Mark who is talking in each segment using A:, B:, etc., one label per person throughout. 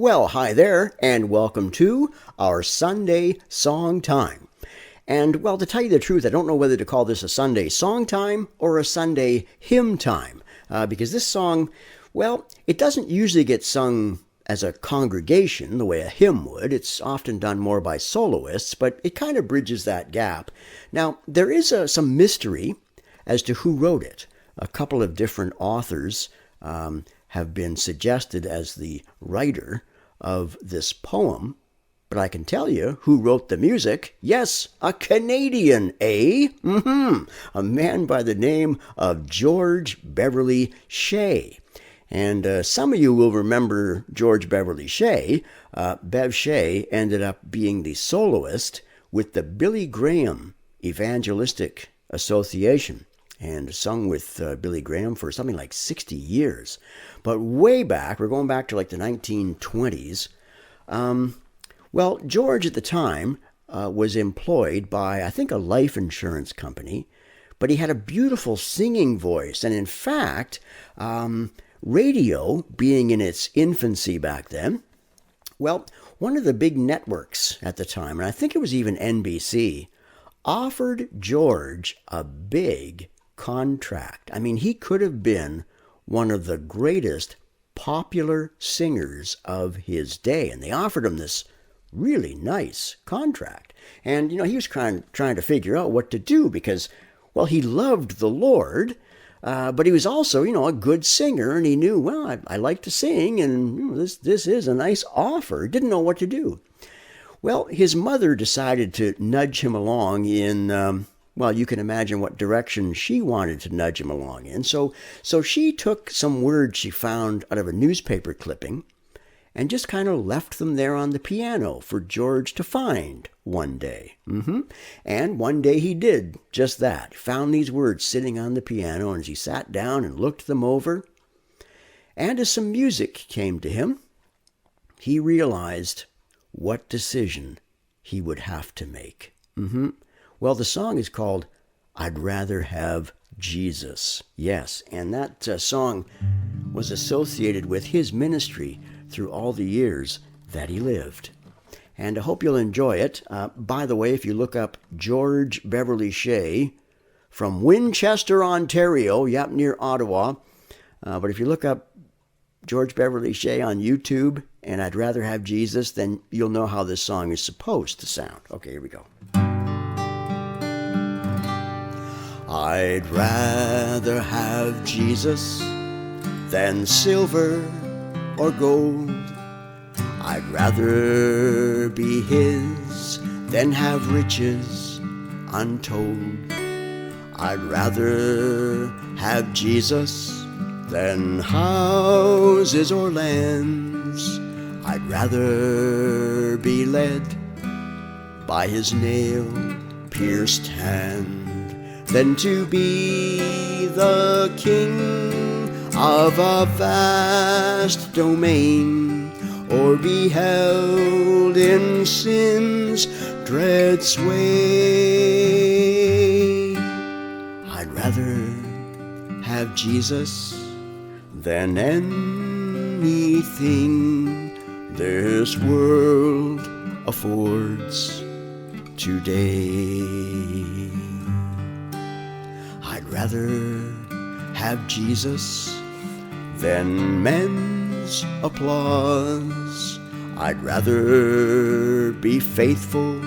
A: Well, hi there, and welcome to our Sunday Song Time. And, well, to tell you the truth, I don't know whether to call this a Sunday Song Time or a Sunday Hymn Time, because this song, well, it doesn't usually get sung as a congregation the way a hymn would. It's often done more by soloists, but it kind of bridges that gap. Now, there is some mystery as to who wrote it. A couple of different authors have been suggested as the writer of this poem, but I can tell you who wrote the music. Yes, a Canadian, eh? A man by the name of George Beverly Shea. And some of you will remember George Beverly Shea. Bev Shea ended up being the soloist with the Billy Graham Evangelistic Association and sung with Billy Graham for something like 60 years. But way back, we're going back to like the 1920s. Well, George at the time was employed by, I think, a life insurance company, but he had a beautiful singing voice. And in fact, radio being in its infancy back then, well, one of the big networks at the time, and I think it was even NBC, offered George a big contract. I mean, he could have been one of the greatest popular singers of his day, and they offered him this really nice contract. And, he was trying to figure out what to do because, well, he loved the Lord, but he was also, a good singer, and he knew, well, I like to sing, and this is a nice offer. Didn't know what to do. Well, his mother decided to nudge him along in, well, you can imagine what direction she wanted to nudge him along in. So she took some words she found out of a newspaper clipping and just kind of left them there on the piano for George to find one day. And one day he did just that. Found these words sitting on the piano, and as he sat down and looked them over, and as some music came to him, he realized what decision he would have to make. Well, the song is called I'd Rather Have Jesus. Yes, and that song was associated with his ministry through all the years that he lived. And I hope you'll enjoy it. By the way, if you look up George Beverly Shea from Winchester, Ontario, near Ottawa, but if you look up George Beverly Shea on YouTube and I'd Rather Have Jesus, then you'll know how this song is supposed to sound. Okay, here we go. I'd rather have Jesus than silver or gold. I'd rather be his than have riches untold. I'd rather have Jesus than houses or lands. I'd rather be led by his nail-pierced hand than to be the king of a vast domain, or be held in sin's dread sway. I'd rather have Jesus than anything this world affords today. I'd rather have Jesus than men's applause. I'd rather be faithful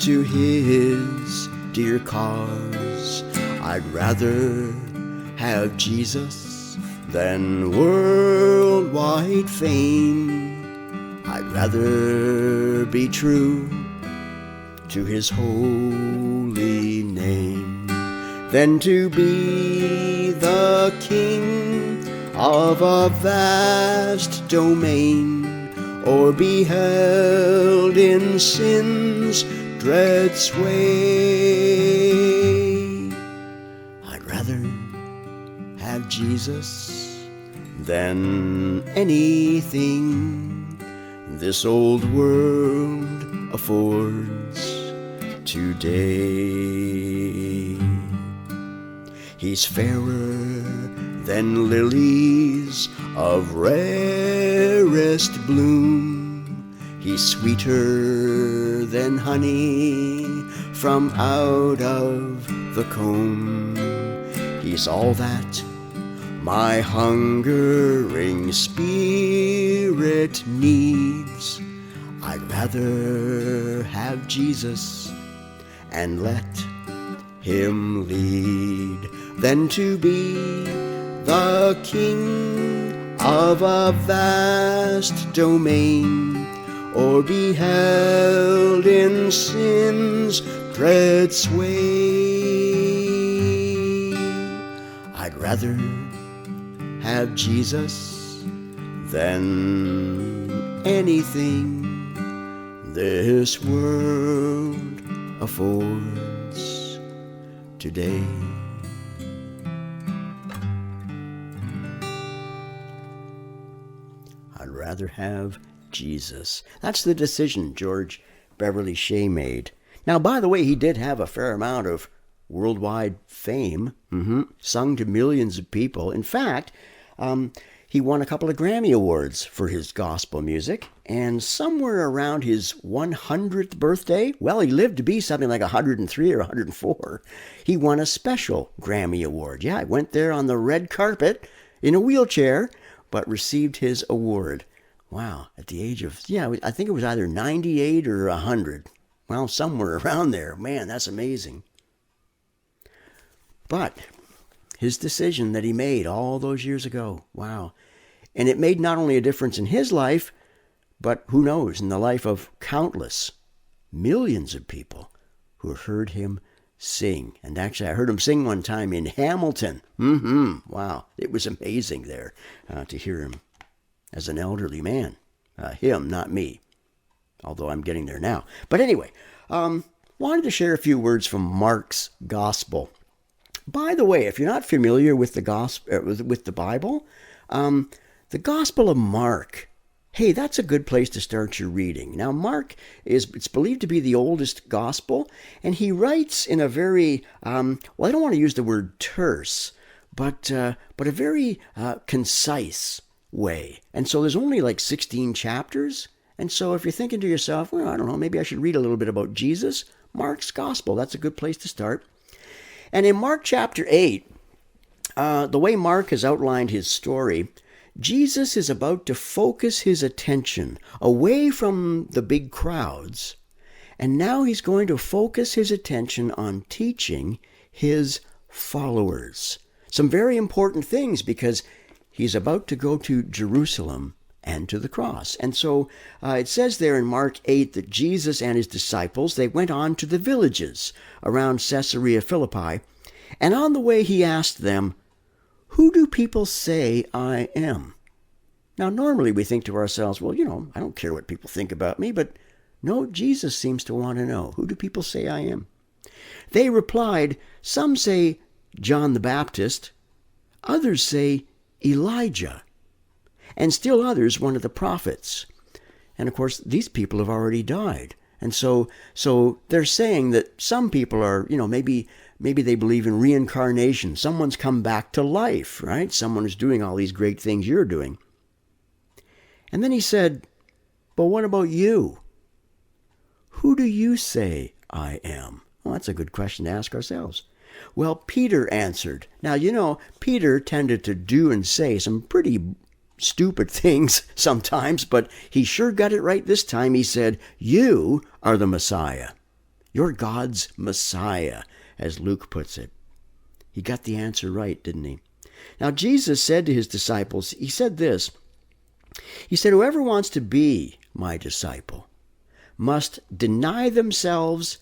A: to his dear cause. I'd rather have Jesus than worldwide fame. I'd rather be true to his holy name than to be the king of a vast domain, or be held in sin's dread sway. I'd rather have Jesus than anything this old world affords today. He's fairer than lilies of rarest bloom. He's sweeter than honey from out of the comb. He's all that my hungering spirit needs. I'd rather have Jesus and let him lead than to be the king of a vast domain, or be held in sin's dread sway. I'd rather have Jesus than anything this world affords today. I'd rather have Jesus. That's the decision George Beverly Shea made. Now, by the way, he did have a fair amount of worldwide fame, sung to millions of people. In fact, he won a couple of Grammy Awards for his gospel music, and somewhere around his 100th birthday, well, he lived to be something like 103 or 104, he won a special Grammy Award. Yeah, I went there on the red carpet in a wheelchair, but received his award. Wow, at the age of, I think it was either 98 or 100. Well, somewhere around there. Man, that's amazing. But his decision that he made all those years ago, wow. And it made not only a difference in his life, but who knows, in the life of countless, millions of people who heard him sing. And actually, I heard him sing one time in Hamilton. Wow, it was amazing there to hear him as an elderly man. Him, not me, although I'm getting there now. But anyway, wanted to share a few words from Mark's Gospel. By the way, if you're not familiar with the gospel, with the Bible, the Gospel of Mark, hey, that's a good place to start your reading. Now, Mark it's believed to be the oldest gospel, and he writes in a very, I don't want to use the word terse, but a very concise way. And so there's only like 16 chapters. And so if you're thinking to yourself, well, I don't know, maybe I should read a little bit about Jesus, Mark's Gospel, that's a good place to start. And in Mark chapter 8, the way Mark has outlined his story, Jesus is about to focus his attention away from the big crowds, and now he's going to focus his attention on teaching his followers some very important things, because he's about to go to Jerusalem and to the cross. And so it says there in Mark 8 that Jesus and his disciples, they went on to the villages around Caesarea Philippi, and on the way he asked them, "Who do people say I am?" Now, normally we think to ourselves, well, I don't care what people think about me, but no, Jesus seems to want to know, who do people say I am? They replied, "Some say John the Baptist, others say Elijah, and still others one of the prophets." And of course, these people have already died. And so they're saying that some people are, maybe they believe in reincarnation. Someone's come back to life, right? Someone is doing all these great things you're doing. And then he said, "But what about you? Who do you say I am?" Well, that's a good question to ask ourselves. Well, Peter answered. Now, Peter tended to do and say some pretty stupid things sometimes, but he sure got it right this time. He said, "You are the Messiah. You're God's Messiah," as Luke puts it. He got the answer right, didn't he? Now, Jesus said to his disciples, he said this. He said, "Whoever wants to be my disciple must deny themselves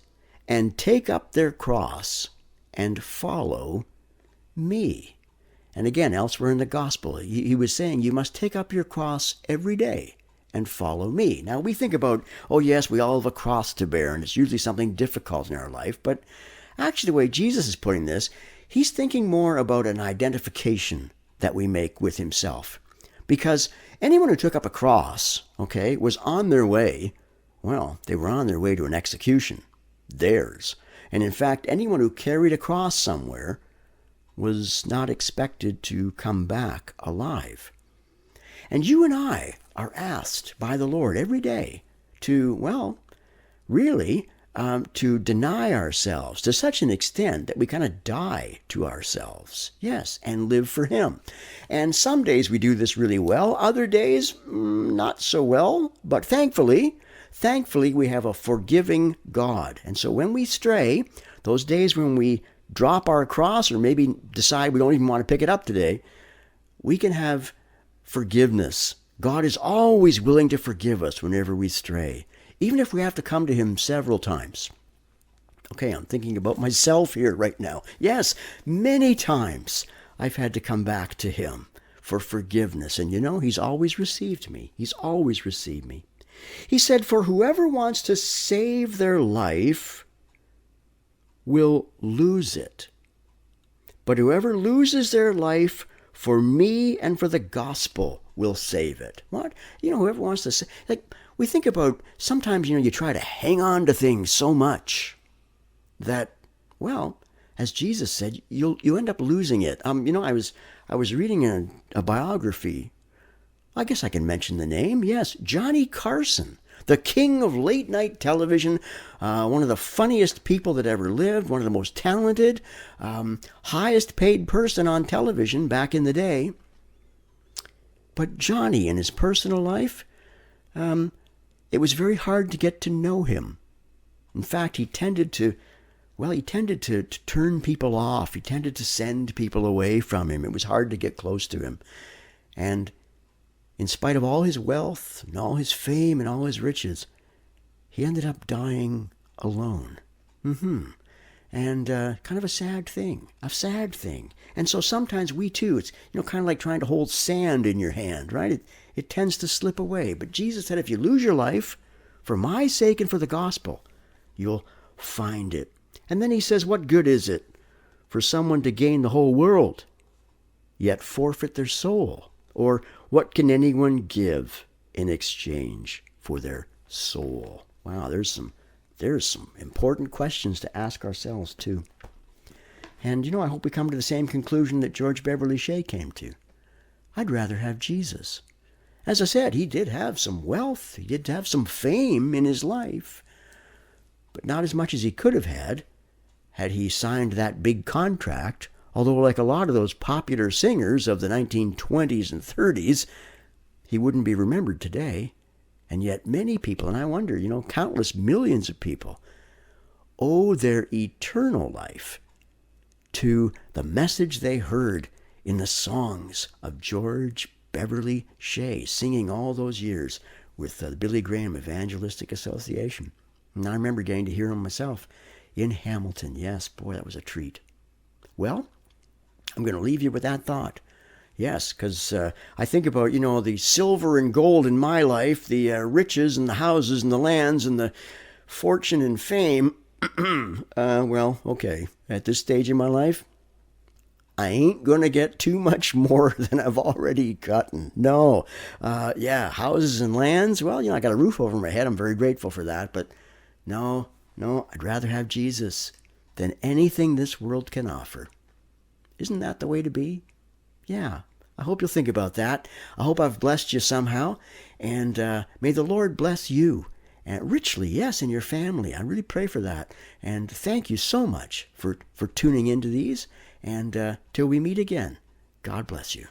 A: and take up their cross and follow me." And again, elsewhere in the gospel, he was saying, you must take up your cross every day and follow me. Now, we think about, oh yes, we all have a cross to bear, and it's usually something difficult in our life. But actually, the way Jesus is putting this, he's thinking more about an identification that we make with himself. Because anyone who took up a cross, was on their way, well, they were on their way to an execution, theirs. And in fact, anyone who carried a cross somewhere, was not expected to come back alive. And you and I are asked by the Lord every day to, well, really, to deny ourselves to such an extent that we kind of die to ourselves. Yes, and live for Him. And some days we do this really well. Other days, not so well. But thankfully, we have a forgiving God. And so when we stray, those days when we drop our cross or maybe decide we don't even want to pick it up today, we can have forgiveness. God is always willing to forgive us whenever we stray, even if we have to come to Him several times. Okay, I'm thinking about myself here right now. Yes, many times I've had to come back to Him for forgiveness. And He's always received me. He's always received me. He said, "For whoever wants to save their life will lose it. But whoever loses their life for me and for the gospel will save it." What? Whoever wants to say, we think about sometimes, you try to hang on to things so much that, well, as Jesus said, you end up losing it. I was reading a biography. I guess I can mention the name. Yes, Johnny Carson, the king of late night television, one of the funniest people that ever lived, one of the most talented, highest paid person on television back in the day. But Johnny, in his personal life, it was very hard to get to know him. In fact, he tended to turn people off. He tended to send people away from him. It was hard to get close to him. And in spite of all his wealth and all his fame and all his riches, he ended up dying alone. And kind of a sad thing. And so sometimes we too, it's kind of like trying to hold sand in your hand, right? It tends to slip away. But Jesus said, if you lose your life for my sake and for the gospel, you'll find it. And then he says, what good is it for someone to gain the whole world, yet forfeit their soul? Or what can anyone give in exchange for their soul? Wow, there's some important questions to ask ourselves too. And I hope we come to the same conclusion that George Beverly Shea came to. I'd rather have Jesus. As I said, he did have some wealth, he did have some fame in his life, but not as much as he could have had he signed that big contract. Although, like a lot of those popular singers of the 1920s and 30s, he wouldn't be remembered today. And yet many people, and I wonder, countless millions of people, owe their eternal life to the message they heard in the songs of George Beverly Shea, singing all those years with the Billy Graham Evangelistic Association. And I remember getting to hear him myself in Hamilton. Yes, boy, that was a treat. Well, I'm going to leave you with that thought. Yes, because I think about, the silver and gold in my life, the riches and the houses and the lands and the fortune and fame. Well, okay, at this stage in my life, I ain't going to get too much more than I've already gotten. No. Houses and lands, well, I got a roof over my head. I'm very grateful for that. But no, I'd rather have Jesus than anything this world can offer. Isn't that the way to be? Yeah, I hope you'll think about that. I hope I've blessed you somehow. And may the Lord bless you richly, yes, and your family. I really pray for that. And thank you so much for tuning into these. And till we meet again, God bless you.